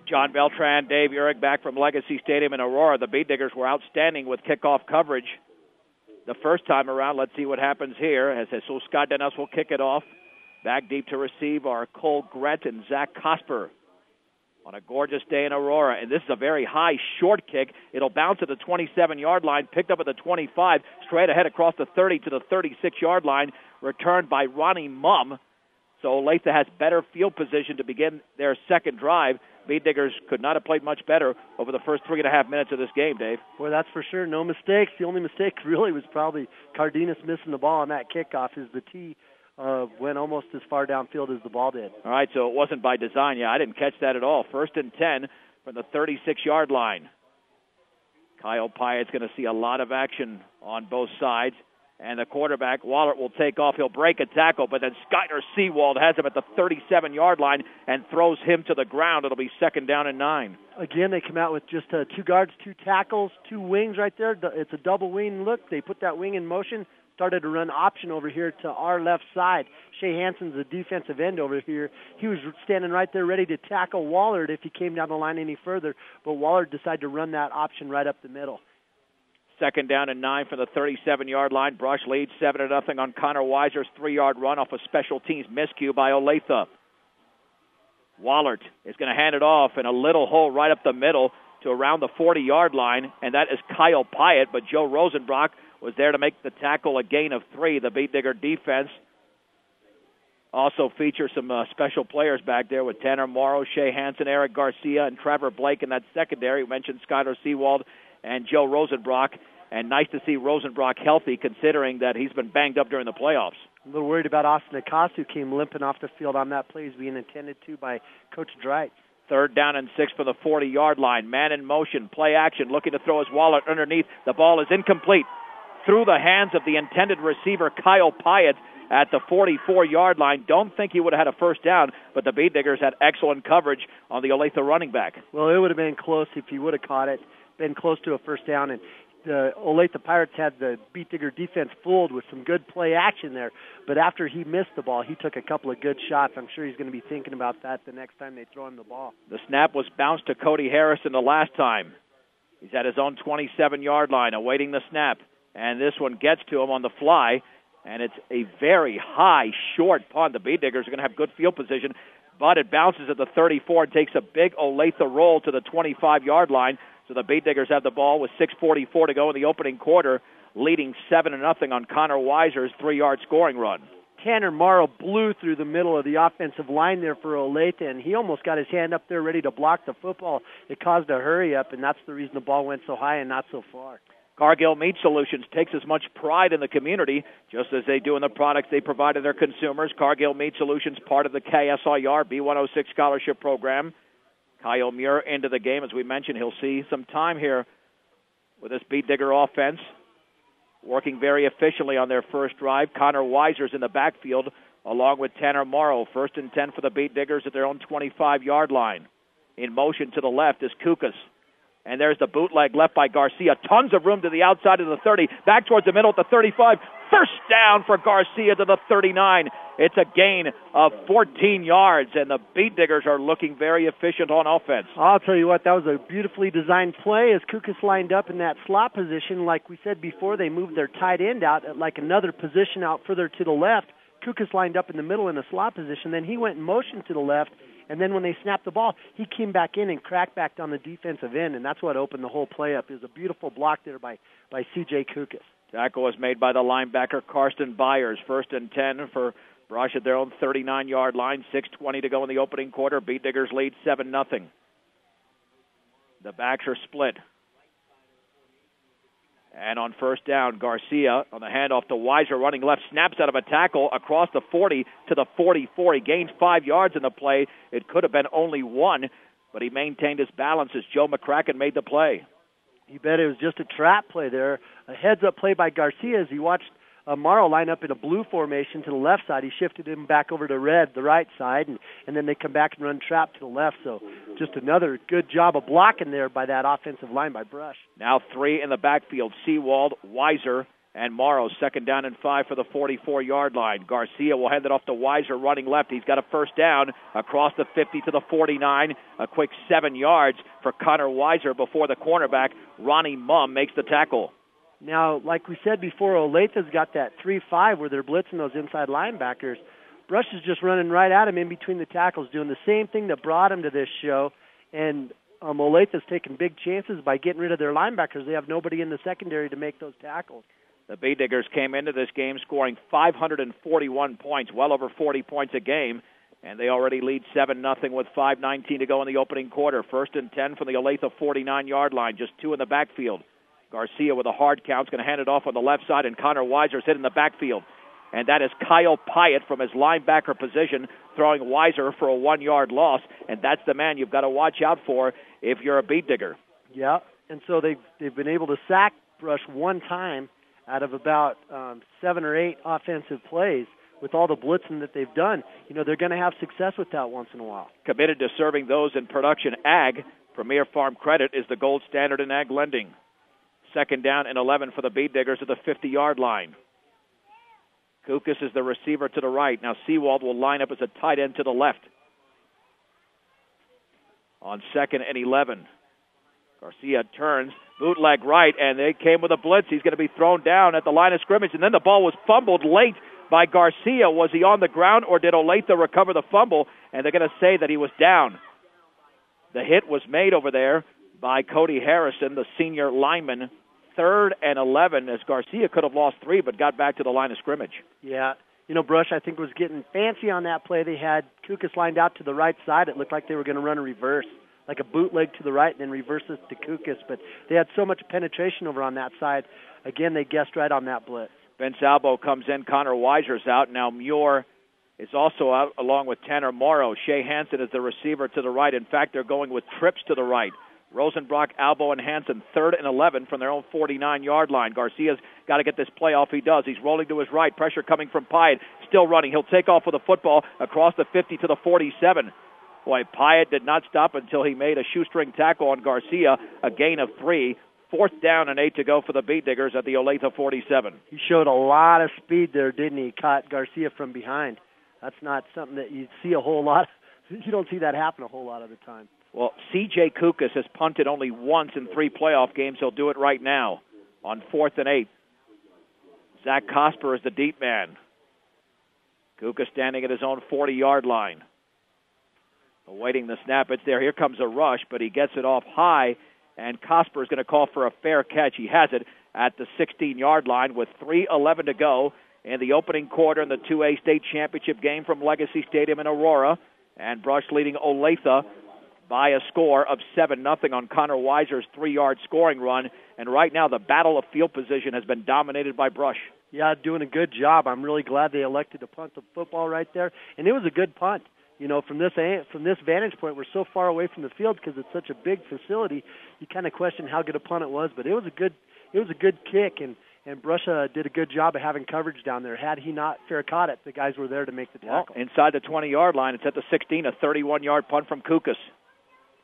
John Beltran, Dave Urich back from Legacy Stadium in Aurora. The Beat Diggers were outstanding with kickoff coverage the first time around. Let's see what happens here as Jesus Cardenas will kick it off. Back deep to receive are Cole Gret and Zach Cosper on a gorgeous day in Aurora. And this is a very high short kick. It'll bounce at the 27-yard line, picked up at the 25, straight ahead across the 30 to the 36-yard line, returned by Ronnie Mumm. So Olathe has better field position to begin their second drive. Beat Diggers could not have played much better over the first 3.5 minutes of this game, Dave. Boy, that's for sure. No mistakes. The only mistake really was probably Cardenas missing the ball on that kickoff as the tee went almost as far downfield as the ball did. All right, so it wasn't by design. Yeah, I didn't catch that at all. 1st and 10 from the 36-yard line. Kyle Pyatt's going to see a lot of action on both sides. And the quarterback, Wallert, will take off. He'll break a tackle, but then Skyler Seawald has him at the 37-yard line and throws him to the ground. It'll be 2nd down and 9. Again, they come out with just 2 guards, 2 tackles, 2 wings right there. It's a double wing look. They put that wing in motion, started to run option over here to our left side. Shea Hansen's the defensive end over here. He was standing right there ready to tackle Wallert if he came down the line any further, but Wallert decided to run that option right up the middle. 2nd down and 9 from the 37-yard line. Brush leads 7-0 on Connor Weiser's 3-yard run off a special teams miscue by Olathe. Wallert is going to hand it off in a little hole right up the middle to around the 40-yard line, and that is Kyle Pyatt, but Joe Rosenbrock was there to make the tackle, a gain of 3. The Beat Digger defense also features some special players back there with Tanner Morrow, Shea Hansen, Eric Garcia, and Trevor Blake in that secondary. We mentioned Skyler Seawald and Joe Rosenbrock, and nice to see Rosenbrock healthy considering that he's been banged up during the playoffs. A little worried about Austin Acosta, who came limping off the field on that play. He's being intended to by Coach Dreit. 3rd down and 6 for the 40-yard line. Man in motion, play action, looking to throw his wallet underneath. The ball is incomplete. Through the hands of the intended receiver, Kyle Pyatt, at the 44-yard line. Don't think he would have had a first down, but the Beat Diggers had excellent coverage on the Olathe running back. Well, it would have been close if he would have caught it, been close to a first down, and the Olathe Pirates had the Beat Digger defense fooled with some good play action there. But after he missed the ball, he took a couple of good shots. I'm sure he's going to be thinking about that the next time they throw him the ball. The snap was bounced to Cody Harrison the last time. He's at his own 27-yard line awaiting the snap. And this one gets to him on the fly. And it's a very high, short punt. The Beat Diggers are going to have good field position. But it bounces at the 34 and takes a big Olathe roll to the 25-yard line. So the Beat Diggers have the ball with 6:44 to go in the opening quarter, leading 7-0 on Connor Weiser's 3-yard scoring run. Tanner Morrow blew through the middle of the offensive line there for Olathe, and he almost got his hand up there ready to block the football. It caused a hurry up, and that's the reason the ball went so high and not so far. Cargill Meat Solutions takes as much pride in the community, just as they do in the products they provide to their consumers. Cargill Meat Solutions, part of the KSIR B106 scholarship program. Kyle Muir into the game. As we mentioned, he'll see some time here with this Beat Digger offense, working very efficiently on their first drive. Connor Weiser's in the backfield, along with Tanner Morrow. 1st and 10 for the Beat Diggers at their own 25-yard line. In motion to the left is Kukas. And there's the bootleg left by Garcia. Tons of room to the outside of the 30. Back towards the middle at the 35. First down for Garcia to the 39. It's a gain of 14 yards, and the Beat Diggers are looking very efficient on offense. I'll tell you what, that was a beautifully designed play as Kukas lined up in that slot position. Like we said before, they moved their tight end out at like another position out further to the left. Kukas lined up in the middle in a slot position. Then he went in motion to the left. And then when they snapped the ball, he came back in and cracked back on the defensive end, and that's what opened the whole play up. It was a beautiful block there by C.J. Kukas. Tackle was made by the linebacker Karsten Byers. 1st and 10 for Brush at their own 39-yard line. 6:20 to go in the opening quarter. Beat Diggers lead 7-0. The backs are split. And on first down, Garcia on the handoff to Weiser running left, snaps out of a tackle across the 40 to the 44. He gains 5 yards in the play. It could have been only 1, but he maintained his balance as Joe McCracken made the play. You bet it was just a trap play there. A heads-up play by Garcia as he watched Morrow line up in a blue formation to the left side. He shifted him back over to red, the right side, and then they come back and run trap to the left. So just another good job of blocking there by that offensive line by Brush. Now 3 in the backfield, Seawald, Weiser, And Morrow, 2nd down and 5 for the 44-yard line. Garcia will hand it off to Weiser running left. He's got a first down across the 50 to the 49. A quick 7 yards for Connor Weiser before the cornerback, Ronnie Mumm, makes the tackle. Now, like we said before, Olathe's got that 3-5 where they're blitzing those inside linebackers. Brush is just running right at him in between the tackles, doing the same thing that brought him to this show. And Olathe's taking big chances by getting rid of their linebackers. They have nobody in the secondary to make those tackles. The B-Diggers came into this game scoring 541 points, well over 40 points a game, and they already lead 7-0 with 5:19 to go in the opening quarter. 1st and 10 from the Olathe 49-yard line, just 2 in the backfield. Garcia with a hard count is going to hand it off on the left side, and Connor Weiser's hit in the backfield. And that is Kyle Pyatt from his linebacker position throwing Weiser for a 1-yard loss, and that's the man you've got to watch out for if you're a Beat-Digger. Yeah, and so they've been able to sack Brush one time out of about 7 or 8 offensive plays. With all the blitzing that they've done, they're going to have success with that once in a while. Committed to serving those in production ag, Premier Farm Credit is the gold standard in ag lending. 2nd down and 11 for the Beat-Diggers at the 50-yard line. Kukas is the receiver to the right. Now Seawald will line up as a tight end to the left. On 2nd and 11. Garcia turns, bootleg right, and they came with a blitz. He's going to be thrown down at the line of scrimmage, and then the ball was fumbled late by Garcia. Was he on the ground, or did Olathe recover the fumble? And they're going to say that he was down. The hit was made over there by Cody Harrison, the senior lineman. 3rd and 11, as Garcia could have lost 3, but got back to the line of scrimmage. Yeah. Brush, I think, was getting fancy on that play. They had Kukas lined out to the right side. It looked like they were going to run a reverse, like a bootleg to the right and then reverse it to Kukas. But they had so much penetration over on that side. Again, they guessed right on that blitz. Ben Salvo comes in. Connor Weiser's out. Now Muir is also out along with Tanner Morrow. Shea Hansen is the receiver to the right. In fact, they're going with trips to the right. Rosenbrock, Albo, and Hansen, 3rd and 11 from their own 49-yard line. Garcia's got to get this play off. He does. He's rolling to his right. Pressure coming from Pyatt. Still running. He'll take off with the football across the 50 to the 47. Boy, Pyatt did not stop until he made a shoestring tackle on Garcia, a gain of 3. 4th down and 8 to go for the Beat-Diggers at the Olathe 47. He showed a lot of speed there, didn't he? Caught Garcia from behind. That's not something that you see a whole lot. You don't see that happen a whole lot of the time. Well, C.J. Kukas has punted only once in 3 playoff games. He'll do it right now on 4th and 8. Zach Cosper is the deep man. Kukas standing at his own 40-yard line. Awaiting the snap. It's there. Here comes a rush, but he gets it off high, and Cosper is going to call for a fair catch. He has it at the 16-yard line with 3:11 to go in the opening quarter in the 2A state championship game from Legacy Stadium in Aurora. And Brush leading Olathe by a score of 7-0 on Connor Weiser's 3-yard scoring run. And right now, the battle of field position has been dominated by Brush. Yeah, doing a good job. I'm really glad they elected to punt the football right there. And it was a good punt. From this vantage point, we're so far away from the field because it's such a big facility. You kind of question how good a punt it was, but it was a good kick, and Brush did a good job of having coverage down there. Had he not fair caught it, the guys were there to make the tackle. Well, inside the 20-yard line, it's at the 16, a 31-yard punt from Kukas.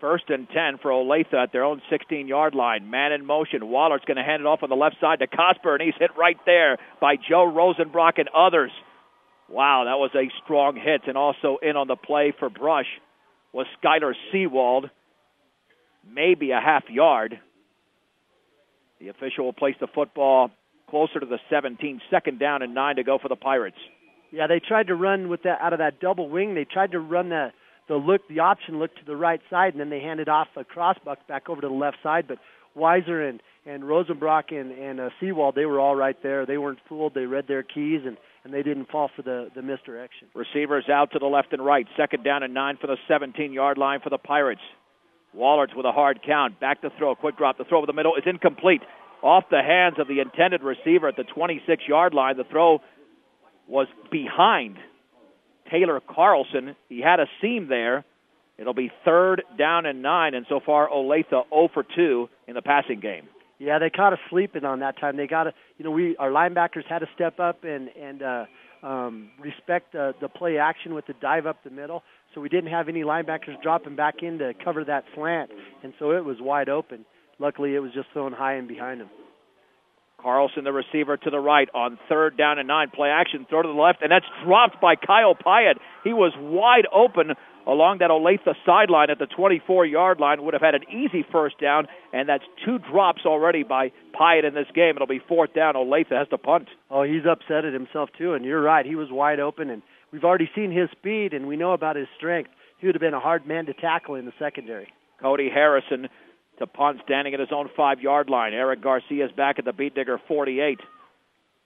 1st and 10 for Olathe at their own 16-yard line. Man in motion. Waller's going to hand it off on the left side to Cosper, and he's hit right there by Joe Rosenbrock and others. Wow, that was a strong hit. And also in on the play for Brush was Skylar Seawald, maybe a half yard. The official will place the football closer to the 17, 2nd down and 9 to go for the Pirates. Yeah, they tried to run with that out of that double wing. They tried to run the option look to the right side, and then they handed off a crossbuck back over to the left side. But Weiser and Rosenbrock and Seawald, they were all right there. They weren't fooled. They read their keys, and they didn't fall for the misdirection. Receivers out to the left and right. 2nd down and 9 for the 17-yard line for the Pirates. Wallards with a hard count. Back to throw. Quick drop. The throw over the middle is incomplete. Off the hands of the intended receiver at the 26-yard line. The throw was behind Taylor Carlson. He had a seam there. It'll be 3rd down and 9, and so far Olathe 0 for 2 in the passing game. Yeah, they caught us sleeping on that time. They got to, our linebackers had to step up and respect the play action with the dive up the middle. So we didn't have any linebackers dropping back in to cover that slant, and so it was wide open. Luckily, it was just thrown high and behind them. Carlson, the receiver, to the right on 3rd down and 9. Play action, throw to the left, and that's dropped by Kyle Pyatt. He was wide open along that Olathe sideline at the 24-yard line. Would have had an easy first down, and that's 2 drops already by Pyatt in this game. It'll be 4th down. Olathe has to punt. Oh, he's upset at himself, too, and you're right. He was wide open, and we've already seen his speed, and we know about his strength. He would have been a hard man to tackle in the secondary. Cody Harrison to punt, standing at his own 5-yard line. Eric Garcia's back at the Beat Digger 48.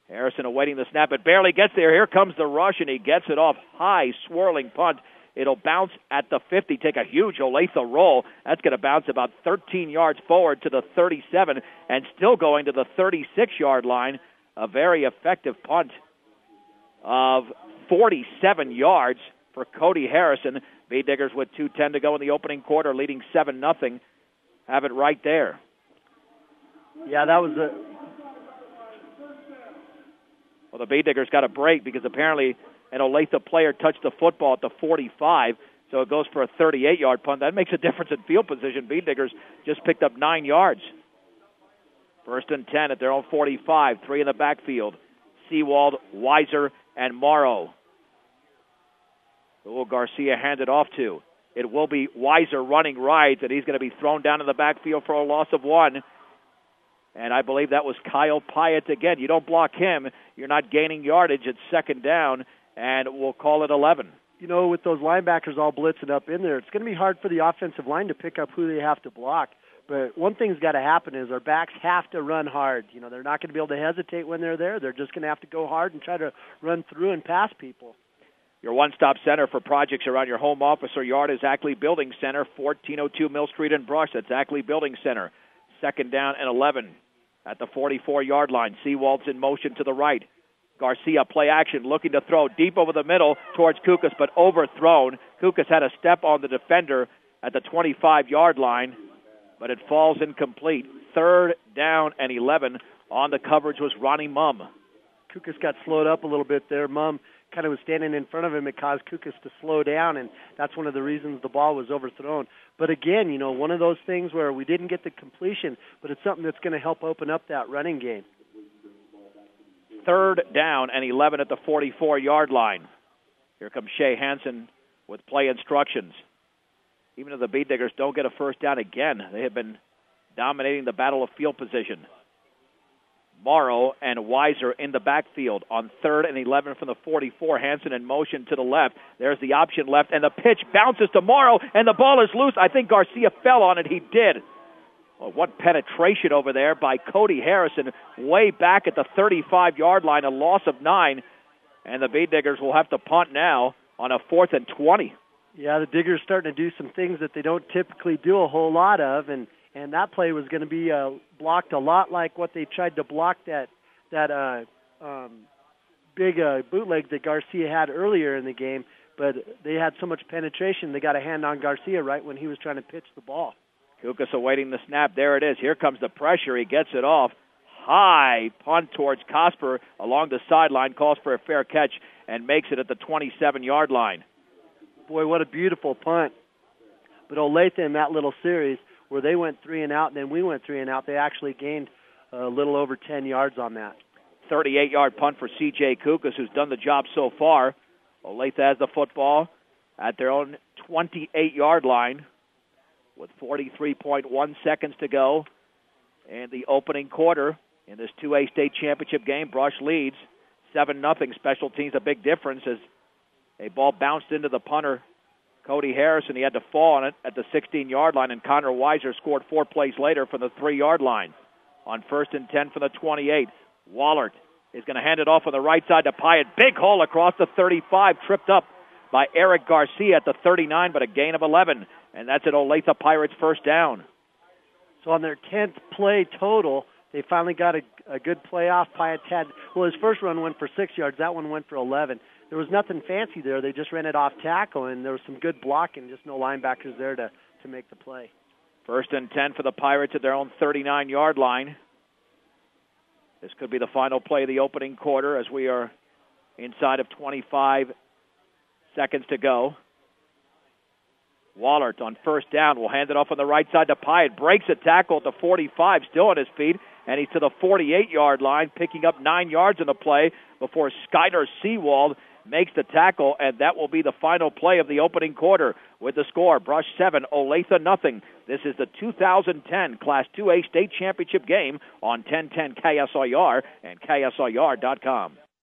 Harrison awaiting the snap, but barely gets there. Here comes the rush, and he gets it off. High, swirling punt. It'll bounce at the 50, take a huge Olathe roll. That's going to bounce about 13 yards forward to the 37 and still going to the 36-yard line. A very effective punt of 47 yards for Cody Harrison. Beat Diggers with 2:10 to go in the opening quarter, leading 7-0. Have it right there. Yeah, that was Well, the Beat Diggers got a break because apparently an Olathe player touched the football at the 45, so it goes for a 38-yard punt. That makes a difference in field position. Beat Diggers just picked up 9 yards. 1st and 10 at their own 45, 3 in the backfield. Seawald, Weiser, and Morrow. Who will Garcia hand it off to? It will be Weiser running right, and he's going to be thrown down in the backfield for a loss of 1. And I believe that was Kyle Pyatt again. You don't block him, you're not gaining yardage. It's 2nd down, and we'll call it 11. You know, with those linebackers all blitzing up in there, it's going to be hard for the offensive line to pick up who they have to block. But one thing's got to happen is our backs have to run hard. You know, they're not going to be able to hesitate when they're there. They're just going to have to go hard and try to run through and pass people. Your one-stop center for projects around your home office or yard is Ackley Building Center, 1402 Mill Street in Brush. That's Ackley Building Center. 2nd down and 11 at the 44-yard line. Seawald's in motion to the right. Garcia, play action, looking to throw deep over the middle towards Kukas, but overthrown. Kukas had a step on the defender at the 25-yard line, but it falls incomplete. 3rd down and 11. On the coverage was Ronnie Mumm. Kukas got slowed up a little bit there. Mumm kind of was standing in front of him. It caused Kukas to slow down, and that's one of the reasons the ball was overthrown. But again, you know, one of those things where we didn't get the completion, but it's something that's going to help open up that running game. 3rd down and 11 at the 44-yard line. Here comes Shea Hansen with play instructions. Even if the Beat Diggers don't get a first down again, they have been dominating the battle of field position. Morrow and Weiser in the backfield on 3rd and 11 from the 44. Hansen in motion to the left. There's the option left, and the pitch bounces to Morrow, and the ball is loose. I think Garcia fell on it. He did. Well, what penetration over there by Cody Harrison way back at the 35-yard line, a loss of 9. And the Beat Diggers will have to punt now on a 4th and 20. Yeah, the Diggers starting to do some things that they don't typically do a whole lot of, and that play was going to be blocked a lot like what they tried to block that big bootleg that Garcia had earlier in the game. But they had so much penetration, they got a hand on Garcia right when he was trying to pitch the ball. Kukas awaiting the snap. There it is. Here comes the pressure. He gets it off. High punt towards Cosper along the sideline, calls for a fair catch, and makes it at the 27-yard line. Boy, what a beautiful punt. But Olathe in that little series where they went 3 and out and then we went 3 and out, they actually gained a little over 10 yards on that. 38-yard punt for C.J. Kukas, who's done the job so far. Olathe has the football at their own 28-yard line with 43.1 seconds to go in the opening quarter in this 2A state championship game. Brush leads 7-0. Special teams a big difference as a ball bounced into the punter, Cody Harrison. He had to fall on it at the 16-yard line, and Connor Weiser scored 4 plays later from the 3-yard line. On 1st and 10 from the 28, Wallert is going to hand it off on the right side to Pyatt. Big hole across the 35, tripped up by Eric Garcia at the 39, but a gain of 11. And that's an Olathe Pirates first down. So on their 10th play total, they finally got a good play off. Pyatt had, well, his first run went for 6 yards. That one went for 11. There was nothing fancy there. They just ran it off tackle, and there was some good blocking, just no linebackers there to make the play. 1st and 10 for the Pirates at their own 39-yard line. This could be the final play of the opening quarter as we are inside of 25 seconds to go. Wallert on 1st down will hand it off on the right side to Pyatt. Breaks a tackle at the 45, still on his feet, and he's to the 48-yard line, picking up 9 yards in the play before Skyler Seawald makes the tackle, and that will be the final play of the opening quarter. With the score, Brush 7, Olathe nothing. This is the 2010 Class 2A state championship game on 1010 KSIR and KSIR.com.